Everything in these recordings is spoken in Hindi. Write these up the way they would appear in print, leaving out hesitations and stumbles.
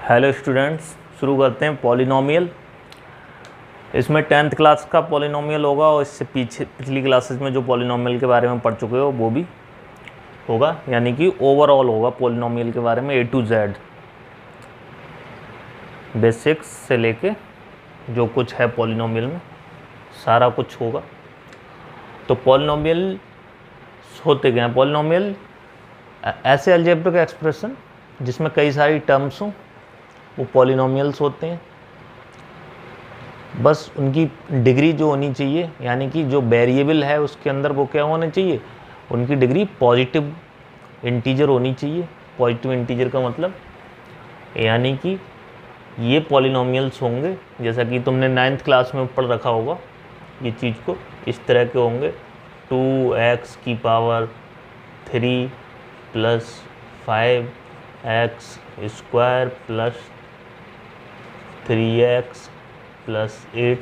हेलो स्टूडेंट्स, शुरू करते हैं पॉलिनोमियल। इसमें 10th क्लास का पॉलिनोमियल होगा और इससे पिछली क्लासेस में जो पॉलिनोमियल के बारे में पढ़ चुके हो वो भी होगा, यानी कि ओवरऑल होगा पॉलिनोमियल के बारे में A to Z, बेसिक्स से लेके जो कुछ है पॉलिनोमियल में सारा कुछ होगा। तो पॉलिनोमियल होते क्या हैं? पॉलिनोमियल ऐसे अलजेब्रिक एक्सप्रेशन जिसमें कई सारी टर्म्स हों, वो पॉलिनोमियल्स होते हैं। बस उनकी डिग्री जो होनी चाहिए, यानी कि जो वेरिएबल है उसके अंदर वो क्या होना चाहिए, उनकी डिग्री पॉजिटिव इंटीजर होनी चाहिए। पॉजिटिव इंटीजर का मतलब यानी कि ये पॉलिनोमियल्स होंगे, जैसा कि तुमने 9th क्लास में पढ़ रखा होगा, ये चीज़ को इस तरह के होंगे 2x की power 3 plus 5x square plus 3x plus 8।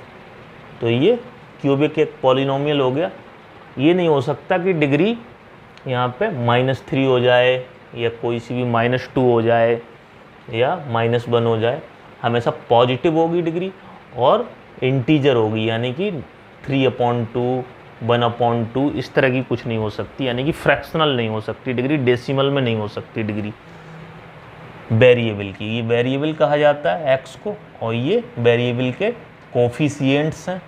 तो ये क्यूबिक एक पॉलिनोमियल हो गया। ये नहीं हो सकता कि डिग्री यहाँ पे -3 हो जाए या कोई सी भी -2 हो जाए या -1 हो जाए। हमेशा पॉजिटिव होगी डिग्री और इंटीजर होगी, यानी कि 3/2 1/2 इस तरह की कुछ नहीं हो सकती, यानी कि फ्रैक्शनल नहीं हो सकती डिग्री, डेसिमल में नहीं हो सकती डिग्री वेरिएबल की। ये वेरिएबल कहा जाता है x को, और ये वेरिएबल के कोफिशिएंट्स हैं।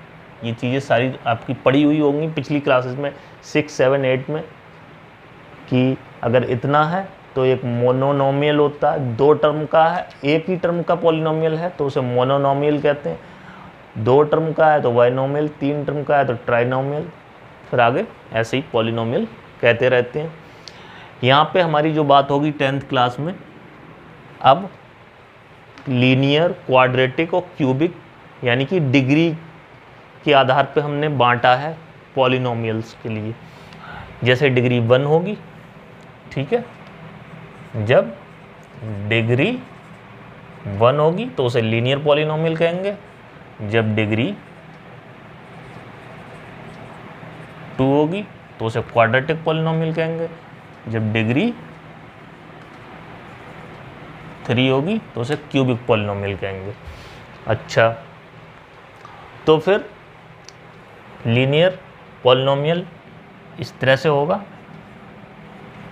ये चीज़ें सारी आपकी पढ़ी हुई होंगी पिछली क्लासेस में 6, 7, 8 में, कि अगर इतना है तो एक मोनोनोमियल होता है, 2 टर्म का है, एक ही टर्म का पॉलिनोमियल है तो उसे मोनोनोमियल कहते हैं। 2 टर्म का है तो बाइनोमियल, 3 टर्म का है तो ट्राइनोमियल, फिर आगे ऐसे ही पॉलिनोमियल कहते रहते हैं। यहाँ पे हमारी जो बात होगी 10th क्लास में, अब लीनियर, क्वाड्रेटिक और क्यूबिक, यानी कि डिग्री के आधार पे हमने बांटा है पॉलिनोमियल्स के लिए। जैसे डिग्री 1 होगी, ठीक है, जब डिग्री 1 होगी तो उसे लीनियर पॉलिनोमियल कहेंगे। जब डिग्री 2 होगी तो उसे क्वाड्रेटिक पॉलिनोमियल कहेंगे। जब डिग्री 3 होगी तो उसे क्यूबिक पॉलिनोमियल कहेंगे। अच्छा, तो फिर लीनियर पॉलिनोमियल इस तरह से होगा,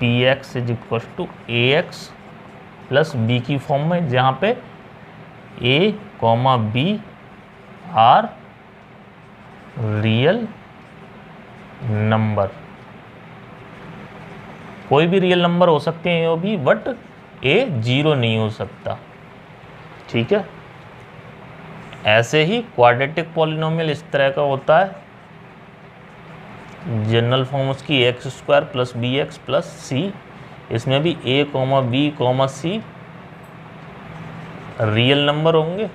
px = ax प्लस b की फॉर्म में, जहाँ पे a, b are real number. कोई भी रियल नंबर हो सकते हैं वो भी, बट a 0 नहीं हो सकता, ठीक है। ऐसे ही क्वाड्रेटिक पॉलिनोमियल इस तरह का होता है, जनरल फॉर्म उसकी x² plus bx plus c। इसमें भी a, b, c real number होंगे,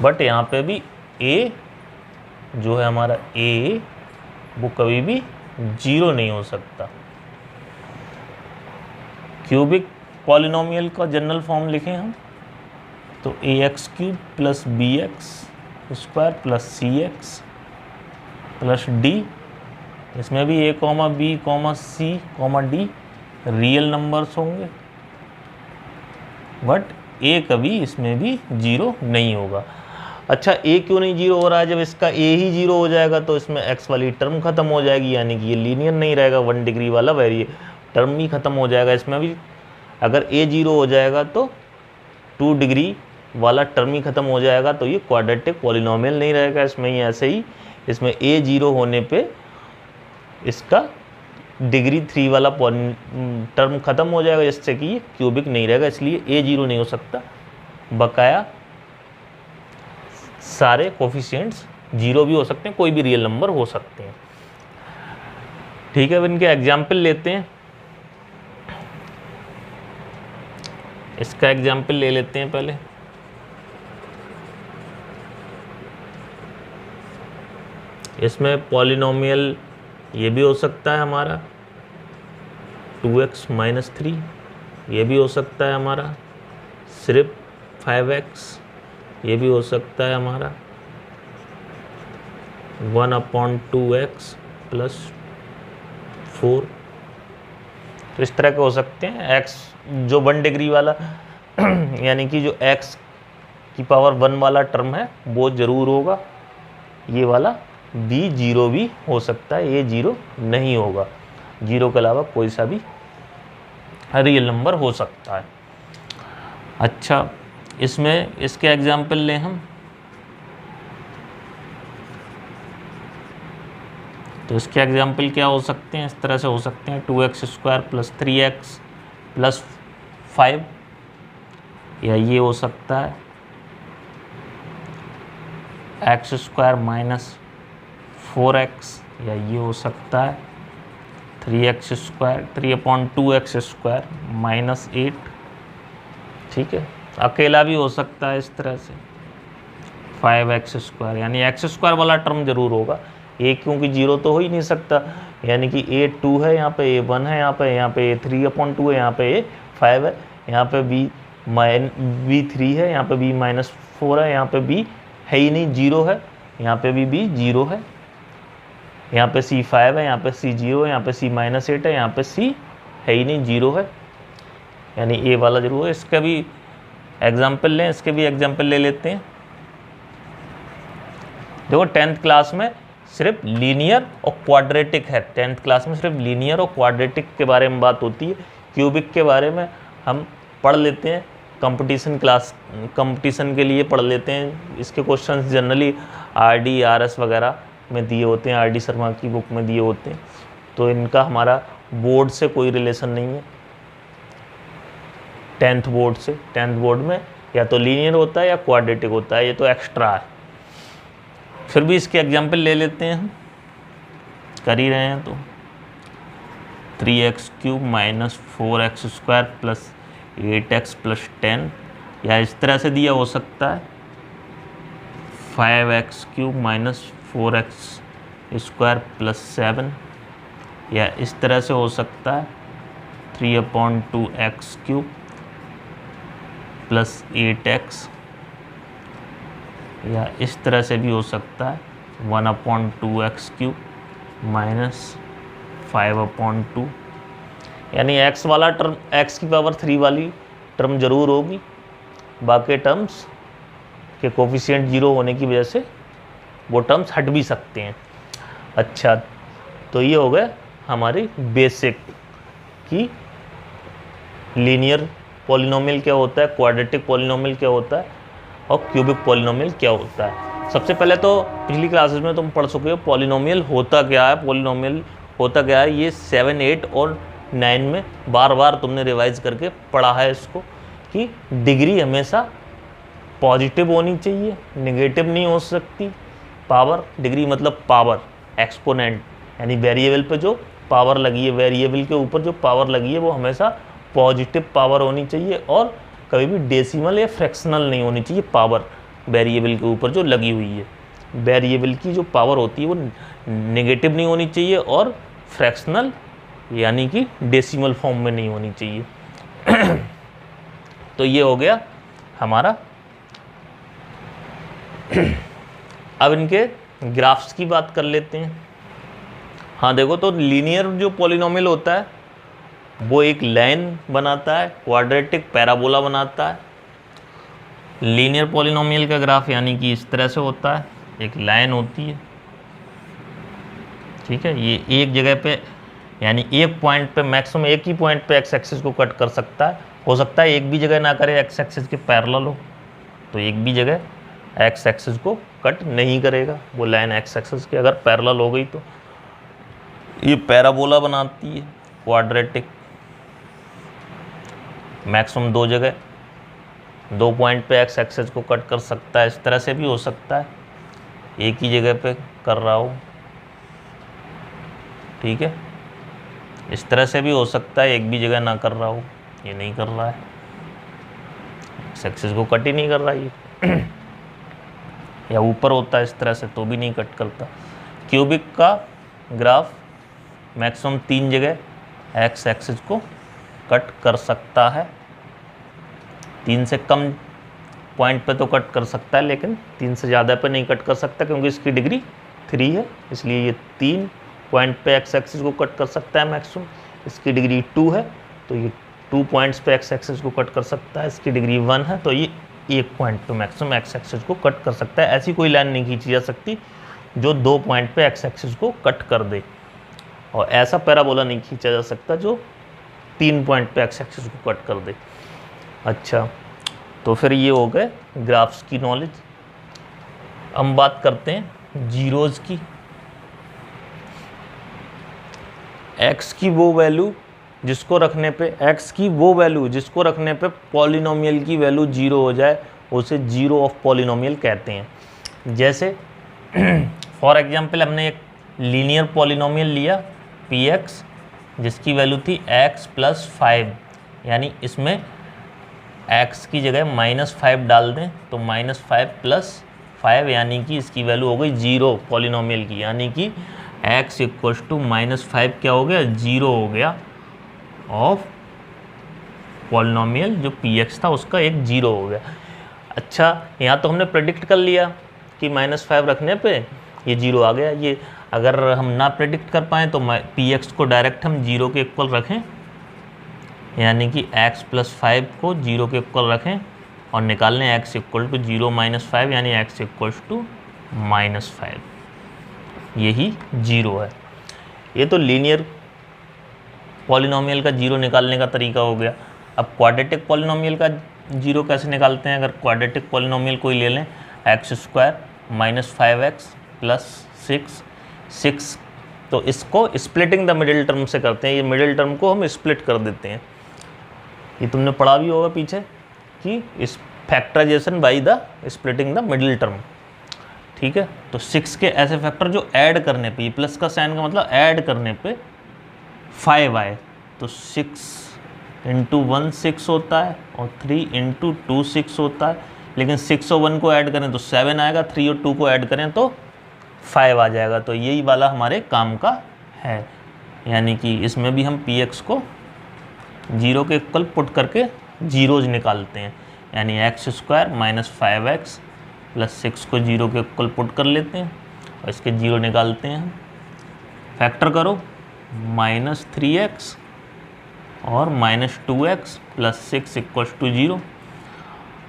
बट यहाँ पे भी a जो है हमारा a, वो कभी भी 0 नहीं हो सकता। क्यूबिक पॉलिनोमियल का जनरल फॉर्म लिखें हम तो ax³ plus bx² plus cx plus d। इसमें भी a, b, c, d real numbers होंगे, बट a कभी इसमें भी 0 नहीं होगा। अच्छा, a क्यों नहीं 0 हो रहा है? जब इसका a ही 0 हो जाएगा तो इसमें x वाली टर्म खत्म हो जाएगी, यानी कि ये लीनियर नहीं रहेगा, 1 डिग्री वाला वेरिए टर्म ही खत्म हो जाएगा इसमें भी। अगर a 0 हो जाएगा तो 2 डिग्री वाला टर्म ही खत्म हो जाएगा, तो ये क्वाड्रेटिक पॉलिनोमियल नहीं रहेगा इसमें ही। ऐसे ही इसमें a 0 होने पे इसका डिग्री 3 वाला टर्म खत्म हो जाएगा, जिससे कि ये क्यूबिक नहीं रहेगा, इसलिए a 0 नहीं हो सकता। बकाया सारे कोफिशिएंट्स 0 भी हो सकते हैं, कोई भी रियल नंबर हो सकते हैं, ठीक है। अब इनके एग्जाम्पल लेते हैं। इसका एग्जाम्पल ले लेते हैं पहले। इसमें पॉलिनोमियल ये भी हो सकता है हमारा 2x - 3, ये भी हो सकता है हमारा सिर्फ 5x, ये भी हो सकता है हमारा 1/2x + 4, तो इस तरह के हो सकते हैं। x जो 1 डिग्री वाला यानी कि जो x की पावर 1 वाला टर्म है वो ज़रूर होगा, ये वाला b 0 भी हो सकता है, ये 0 नहीं होगा। 0 के अलावा कोई सा भी रियल नंबर हो सकता है। अच्छा, इसमें इसके एग्जाम्पल लें हम, तो इसके एग्जाम्पल क्या हो सकते हैं, इस तरह से हो सकते हैं 2x² + 3x + 5, या ये हो सकता है x² - 4x, या ये हो सकता है 3x² 3/2x² - 8। ठीक है, अकेला भी हो सकता है इस तरह से 5x², यानी x² वाला टर्म जरूर होगा। ए क्योंकि 0 तो हो ही नहीं सकता, यानी कि ए 2 है, यहाँ पे ए 1 है, यहाँ पे ए 3/2 है, यहाँ पे ए 5 है, यहाँ पे b 3 है, यहाँ पे b - 4 है, यहाँ पे b है ही नहीं, 0 है, यहाँ पे भी b 0 है, यहाँ पे c 5 है, यहाँ पे c 0 है, यहाँ पे c - 8 है, यहाँ पे c है ही नहीं, 0 है, यानी ए वाला जरूर है। इसका भी एग्जाम्पल लें, इसके भी एग्जाम्पल ले लेते हैं। देखो 10th क्लास में सिर्फ लीनियर और क्वाड्रेटिक है, 10th क्लास में सिर्फ लीनियर और क्वाड्रेटिक के बारे में बात होती है। क्यूबिक के बारे में हम पढ़ लेते हैं, कंपटीशन के लिए पढ़ लेते हैं। इसके क्वेश्चंस जनरली RD RS वगैरह में दिए होते हैं, RD शर्मा की बुक में दिए होते हैं, तो इनका हमारा बोर्ड से कोई रिलेशन नहीं है। 10th बोर्ड से, 10th बोर्ड में या तो लीनियर होता है या क्वाड्रेटिक होता है, ये तो एक्स्ट्रा है। फिर भी इसके एग्जाम्पल ले लेते हैं, हम कर ही रहे हैं तो 3x³ - 4x² + 8x + 10, या इस तरह से दिया हो सकता है 5x³ - 4x² + 7, या इस तरह से हो सकता है 3/2x³ + 8x, या इस तरह से भी हो सकता है 1/2x³ - 5/2, यानी x वाला टर्म, x की पावर 3 वाली टर्म जरूर होगी, बाकी टर्म्स के कोफिशिएंट 0 होने की वजह से वो टर्म्स हट भी सकते हैं। अच्छा, तो ये हो गया हमारी बेसिक की लीनियर पॉलिनोमियल क्या होता है, क्वाड्रेटिक पॉलिनोमियल क्या होता है और क्यूबिक पॉलिनोमियल क्या होता है। सबसे पहले तो पिछली क्लासेस में तुम पढ़ चुके हो पॉलिनोमियल होता क्या है, पॉलिनोमियल होता क्या है, ये 7, 8 और 9 में बार बार तुमने रिवाइज करके पढ़ा है इसको, कि डिग्री हमेशा पॉजिटिव होनी चाहिए, नेगेटिव नहीं हो सकती। पावर, डिग्री मतलब पावर, एक्सपोनेंट यानी वेरिएबल पे जो पावर लगी है, वेरिएबल के ऊपर जो पावर लगी है वो हमेशा पॉजिटिव पावर होनी चाहिए, और कभी भी डेसिमल या फ्रैक्शनल नहीं होनी चाहिए। पावर वेरिएबल के ऊपर जो लगी हुई है, वेरिएबल की जो पावर होती है वो नेगेटिव नहीं होनी चाहिए, और फ्रैक्शनल यानी कि डेसिमल फॉर्म में नहीं होनी चाहिए। तो ये हो गया हमारा। अब इनके ग्राफ्स की बात कर लेते हैं। हाँ देखो, तो लीनियर जो पॉलिनोमियल होता है वो एक लाइन बनाता है, क्वाड्रेटिक पैराबोला बनाता है। लीनियर पॉलिनोमियल का ग्राफ यानी कि इस तरह से होता है, एक लाइन होती है, ठीक है, ये एक जगह पे यानी एक पॉइंट पे, मैक्सिमम एक ही पॉइंट पे एक्स एक्सिस को कट कर सकता है। हो सकता है एक भी जगह ना करे, एक्स एक्सिस के पैरेलल हो, तो एक भी जगह एक्स एक्सिस को कट नहीं करेगा वो लाइन, एक्स एक्सिस के अगर पैरेलल हो गई तो ये पैराबोला बनाती है क्वाड्रेटिक। मैक्सिमम दो जगह, दो पॉइंट पे एक्स एक्सिस को कट कर सकता है। इस तरह से भी हो सकता है एक ही जगह पे कर रहा हो, ठीक है। इस तरह से भी हो सकता है एक भी जगह ना कर रहा हो, ये नहीं कर रहा है, एक्स एक्सिस को कट ही नहीं कर रहा ये। या ऊपर होता है इस तरह से तो भी नहीं कट करता। क्यूबिक का ग्राफ मैक्सिमम 3 जगह एक्स एक्सिस को कट कर सकता है, 3 से कम पॉइंट पे तो कट कर सकता है, लेकिन 3 से ज़्यादा पे नहीं कट कर सकता क्योंकि इसकी डिग्री 3 है, इसलिए ये 3 पॉइंट पे एक्स एक्सिस को कट कर सकता है मैक्सिमम। इसकी डिग्री 2 है तो ये 2 पॉइंट्स पे एक्स एक्सिस को कट कर सकता है। इसकी डिग्री 1 है तो ये 1 पॉइंट पे मैक्सिमम एक्स एक्सिस को कट कर सकता है। ऐसी कोई लाइन नहीं खींची जा सकती जो 2 पॉइंट पे एक्स एक्सिस को कट कर दे, और ऐसा पैराबोला नहीं खींचा जा सकता जो 3 पॉइंट पे एक्स एक्सिस को कट कर दे। अच्छा, तो फिर ये हो गए ग्राफ्स की नॉलेज। हम बात करते हैं जीरोज़ की। एक्स की वो वैल्यू जिसको रखने पे पॉलिनोमियल की वैल्यू 0 हो जाए उसे जीरो ऑफ पॉलिनोमियल कहते हैं। जैसे फॉर एग्जांपल हमने एक लीनियर पॉलिनोमियल लिया px जिसकी वैल्यू थी x + 5, यानी इसमें x की जगह -5 डाल दें तो -5 + 5 यानी कि इसकी वैल्यू हो गई 0 पॉलिनोमियल की, यानी कि x = -5 क्या हो गया, 0 हो गया ऑफ पॉलिनोमियल जो px था उसका एक 0 हो गया। अच्छा, यहाँ तो हमने प्रेडिक्ट कर लिया कि -5 रखने पे ये 0 आ गया। ये अगर हम ना प्रेडिक्ट कर पाएँ तो px को डायरेक्ट हम 0 के इक्वल रखें, यानी कि x + 5 को 0 के इक्वल रखें और निकाल लें x = 0 - 5 यानी x = -5, यही 0 है। ये तो लीनियर पॉलिनोमियल का 0 निकालने का तरीका हो गया। अब क्वाड्रेटिक पॉलिनोमियल का 0 कैसे निकालते हैं? अगर क्वाड्रेटिक पॉलिनोमियल कोई ले लें, x² - 5x + 6, तो इसको स्प्लिटिंग द मिडिल टर्म से करते हैं। ये मिडिल टर्म को हम स्प्लिट कर देते हैं। ये तुमने पढ़ा भी होगा पीछे कि इस factorization by the splitting the middle term, ठीक है। तो 6 के ऐसे फैक्टर जो ऐड करने पे, प्लस का साइन का मतलब ऐड करने पे 5 आए, तो 6 × 1 6 होता है और 3 × 2 6 होता है। लेकिन 6 और 1 को ऐड करें तो 7 आएगा, 3 और 2 को ऐड करें तो 5 आ जाएगा। तो यही वाला हमारे काम का है, यानी कि इसमें भी हम px को 0 के इक्वल पुट करके जीरोज निकालते हैं, यानी x² - 5x + 6 को 0 के इक्वल पुट कर लेते हैं और इसके 0 निकालते हैं। फैक्टर करो, -3x और -2x + 6 = 0।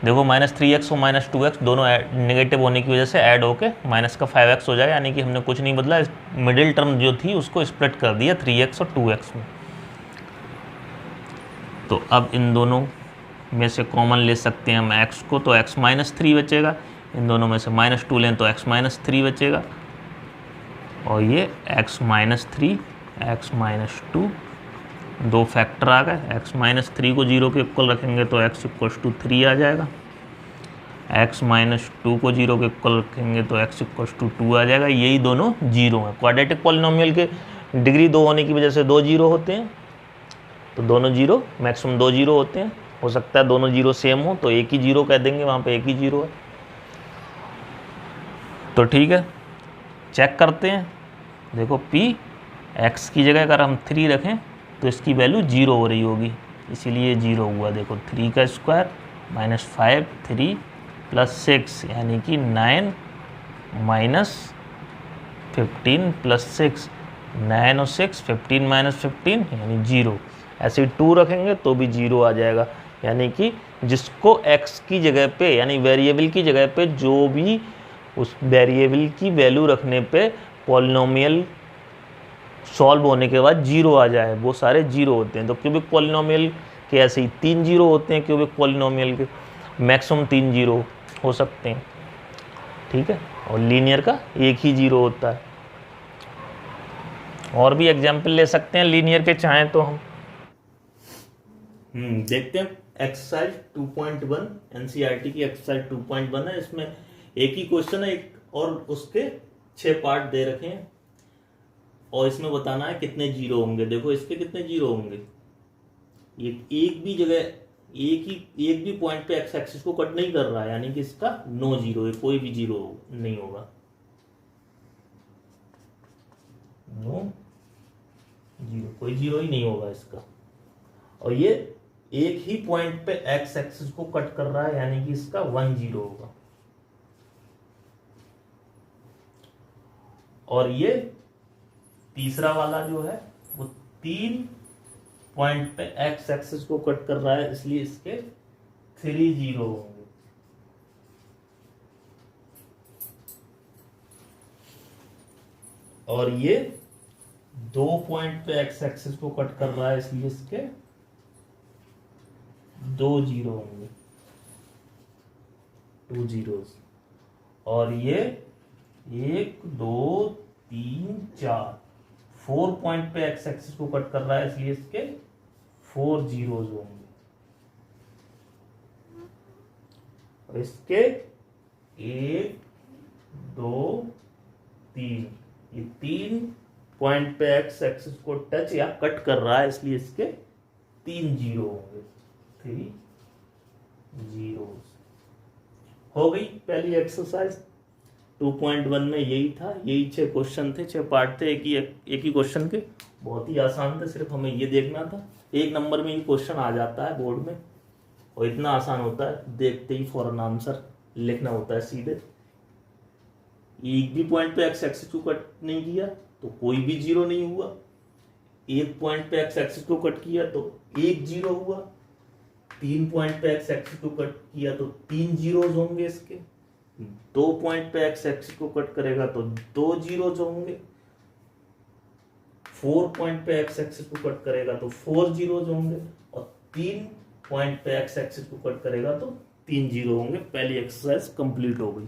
देखो -3x और -2x दोनों नेगेटिव होने की वजह से ऐड होके माइनस का 5x हो जाएगा, यानी कि हमने कुछ नहीं बदला, मिडिल टर्म जो थी उसको स्प्लिट कर दिया 3x और 2x में। तो अब इन दोनों में से कॉमन ले सकते हैं हम x को, तो x - 3 बचेगा। इन दोनों में से -2 लें तो x - 3 बचेगा, और ये x - 3 x - 2 दो फैक्टर आ गए। x - 3 को 0 के इक्वल रखेंगे तो x = 3 आ जाएगा, x - 2 को 0 के इक्वल रखेंगे तो x = 2 आ जाएगा। यही दोनों 0 हैं। क्वाड्रेटिक पॉलिनोमियल के डिग्री 2 होने की वजह से 2 0 होते हैं, तो दोनों 0 मैक्सिमम 2 0 होते हैं। हो सकता है दोनों 0 सेम हो तो एक ही 0 कह देंगे, वहाँ पे एक ही 0 है। तो ठीक है, चेक करते हैं। देखो x की जगह अगर हम 3 रखें तो इसकी वैल्यू 0 हो रही होगी, इसीलिए 0 हुआ। देखो 3 का स्क्वायर -5 3 + 6 यानी कि 9 - 15 + 6 9 और 6 15 - 15 यानी 0। ऐसे ही 2 रखेंगे तो भी 0 आ जाएगा, यानी कि जिसको x की जगह पे यानी वेरिएबल की जगह पे जो भी उस वेरिएबल की वैल्यू रखने पे पॉलिनोमियल सॉल्व होने के बाद 0 आ जाए वो सारे 0 होते हैं। तो क्यूबिक पॉलिनोमियल के ऐसे ही 3 0 होते हैं, क्यूबिक पॉलिनोमियल के मैक्सिमम 3 0 हो सकते हैं, ठीक है। और लीनियर का एक ही 0 होता है। और भी एग्जाम्पल ले सकते हैं लीनियर के चाहें तो हम देखते हैं। एक्सरसाइज 2.1 एनसीईआरटी की एक्सरसाइज 2.1 है। इसमें एक ही क्वेश्चन है, एक और उसके 6 पार्ट दे रखे हैं और इसमें बताना है कितने 0 होंगे। देखो इसके कितने 0 होंगे, ये एक भी जगह एक भी पॉइंट पे एक्स एक्सिस को कट नहीं कर रहा है, यानी कि इसका नो 0 है, कोई भी 0 नहीं होगा, नो 0 कोई 0 ही नहीं होगा इसका। और ये एक ही पॉइंट पे एक्स एक्सिस को कट कर रहा है, यानी कि इसका 1 0 होगा। और ये तीसरा वाला जो है वो 3 पॉइंट पे एक्स एक्सिस को कट कर रहा है, इसलिए इसके 3 जीरो होंगे। और ये 2 पॉइंट पे एक्स एक्सिस को कट कर रहा है, इसलिए इसके 2 जीरो होंगे, 2 जीरोस। और ये 1 2 3 4 4 पॉइंट पे एक्स एक्सिस को कट कर रहा है, इसलिए इसके 4 जीरोस होंगे। और इसके 1 2 3, ये 3 पॉइंट पे एक्स एक्सिस को टच या कट कर रहा है, इसलिए इसके 3 जीरो होंगे, 3 जीरोस। हो गई पहली एक्सरसाइज। 2.1 में यही था, यही 6 क्वेश्चन थे, 6 पार्ट थे एक ही क्वेश्चन के, बहुत ही आसान थे, सिर्फ हमें ये देखना था। 1 नंबर में ही क्वेश्चन आ जाता है बोर्ड में, और इतना आसान होता है, देखते ही फौरन आंसर लिखना होता है सीधे। एक भी पॉइंट पे एक्स एक्सिस को कट नहीं किया तो कोई भी जीरो नहीं हुआ, एक पॉइंट पे एक्स एक्सिस को कट किया तो 1 जीरो हुआ, 3 पॉइंट पे एक्स एक्सिस को कट किया तो 3 जीरोज होंगे इसके, 2 पॉइंट पे एक्स एक्सिस को कट करेगा तो 2 जीरोज होंगे, 4 पॉइंट पे एक्स एक्सिस को कट करेगा तो 4 जीरोज होंगे, और 3 पॉइंट पे एक्स एक्सिस को कट करेगा तो 3 जीरो होंगे। पहली एक्सरसाइज कंप्लीट हो गई।